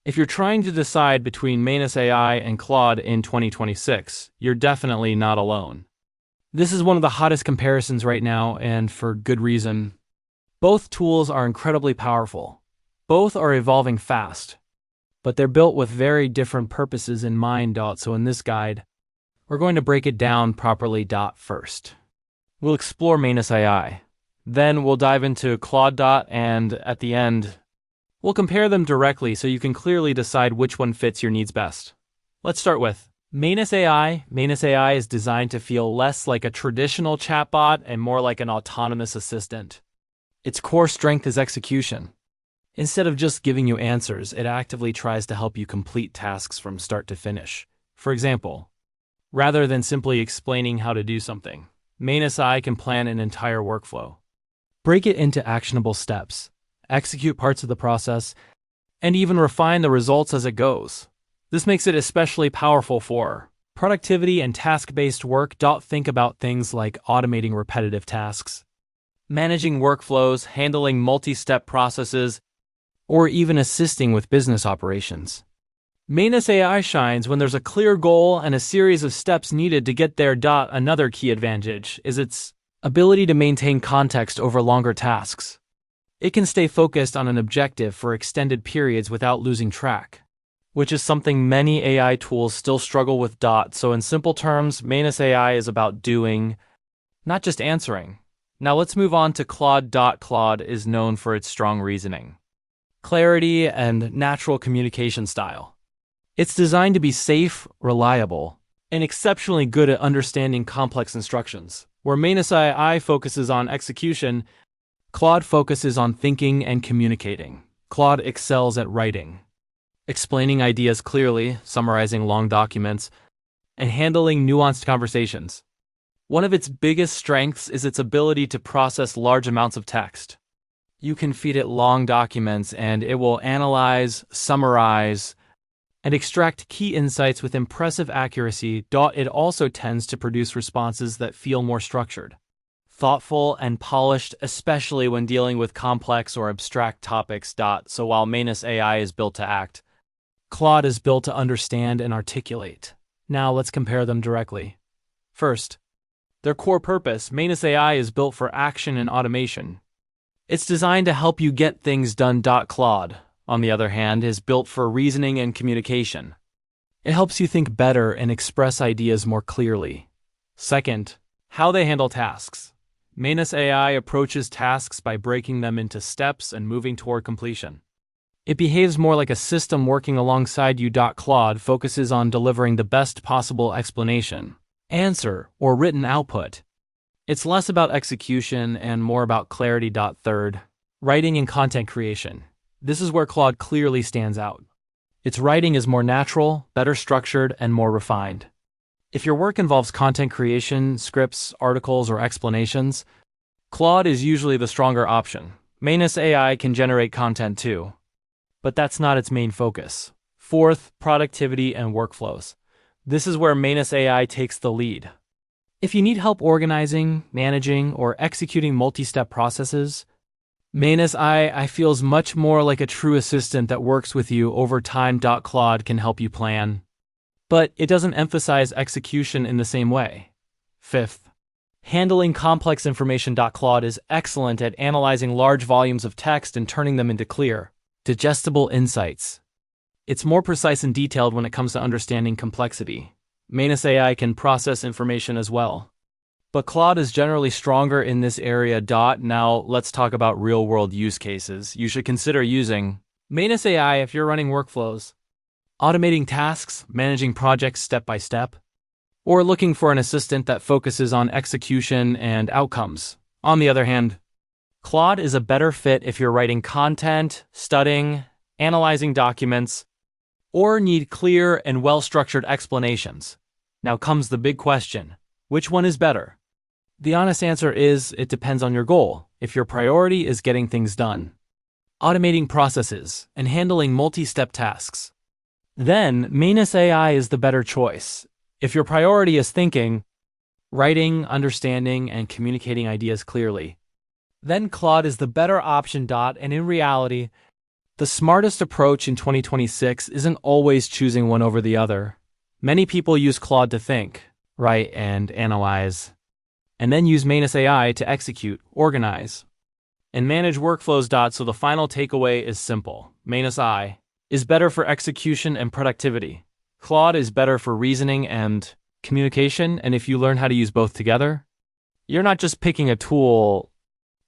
If you're trying to decide between Manus AI and Claude in 2026, you're definitely not alone. This is one of the hottest comparisons right now, and for good reason. Both tools are incredibly powerful. Both are evolving fast, but they're built with very different purposes in mind. So in this guide, we're going to break it down properly. First, we'll explore Manus AI. Then we'll dive into Claude. And at the end, we'll compare them directly so you can clearly decide which one fits your needs best. Let's start with Manus AI. Manus AI is designed to feel less like a traditional chatbot and more like an autonomous assistant. Its core strength is execution. Instead of just giving you answers, it actively tries to help you complete tasks from start to finish. For example, rather than simply explaining how to do something, Manus AI can plan an entire workflow, break it into actionable steps, execute parts of the process, and even refine the results as it goes. This makes it especially powerful for productivity and task-based work. Think about things like automating repetitive tasks, managing workflows, handling multi-step processes, or even assisting with business operations. Manus AI shines when there's a clear goal and a series of steps needed to get there. Another key advantage is its ability to maintain context over longer tasks. It can stay focused on an objective for extended periods without losing track, which is something many AI tools still struggle with. So in simple terms, Manus AI is about doing, not just answering. Now let's move on to Claude. Claude is known for its strong reasoning, clarity, and natural communication style. It's designed to be safe, reliable, and exceptionally good at understanding complex instructions. Where Manus AI focuses on execution, Claude focuses on thinking and communicating. Claude excels at writing, explaining ideas clearly, summarizing long documents, and handling nuanced conversations. One of its biggest strengths is its ability to process large amounts of text. You can feed it long documents and it will analyze, summarize, and extract key insights with impressive accuracy. It also tends to produce responses that feel more structured, thoughtful, and polished, especially when dealing with complex or abstract topics. So while Manus AI is built to act, Claude is built to understand and articulate. Now let's compare them directly. First, their core purpose. Manus AI is built for action and automation. It's designed to help you get things done. Claude, on the other hand, is built for reasoning and communication. It helps you think better and express ideas more clearly. Second, how they handle tasks. Manus AI approaches tasks by breaking them into steps and moving toward completion. It behaves more like a system working alongside you. Claude focuses on delivering the best possible explanation, answer, or written output. It's less about execution and more about clarity. Third, writing and content creation. This is where Claude clearly stands out. Its writing is more natural, better structured, and more refined. If your work involves content creation, scripts, articles, or explanations, Claude is usually the stronger option. Manus AI can generate content too, but that's not its main focus. Fourth, productivity and workflows. This is where Manus AI takes the lead. If you need help organizing, managing, or executing multi-step processes, Manus AI feels much more like a true assistant that works with you over time. Claude can help you plan, but it doesn't emphasize execution in the same way. Fifth, handling complex information. Claude is excellent at analyzing large volumes of text and turning them into clear, digestible insights. It's more precise and detailed when it comes to understanding complexity. Manus AI can process information as well, but Claude is generally stronger in this area. Now let's talk about real-world use cases. You should consider using Manus AI if you're running workflows, automating tasks, managing projects step by step, or looking for an assistant that focuses on execution and outcomes. On the other hand, Claude is a better fit if you're writing content, studying, analyzing documents, or need clear and well-structured explanations. Now comes the big question: which one is better? The honest answer is it depends on your goal. If your priority is getting things done, automating processes, and handling multi-step tasks, then Manus AI is the better choice. If your priority is thinking, writing, understanding, and communicating ideas clearly, then Claude is the better option. And in reality, The smartest approach in 2026 isn't always choosing one over the other. Many people use Claude to think, write, and analyze, and then use Manus AI to execute, organize, and manage workflows. So the final takeaway is simple. Manus AI is better for execution and productivity. Claude is better for reasoning and communication, and if you learn how to use both together, you're not just picking a tool,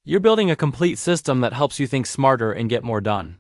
you're building a complete system that helps you think smarter and get more done.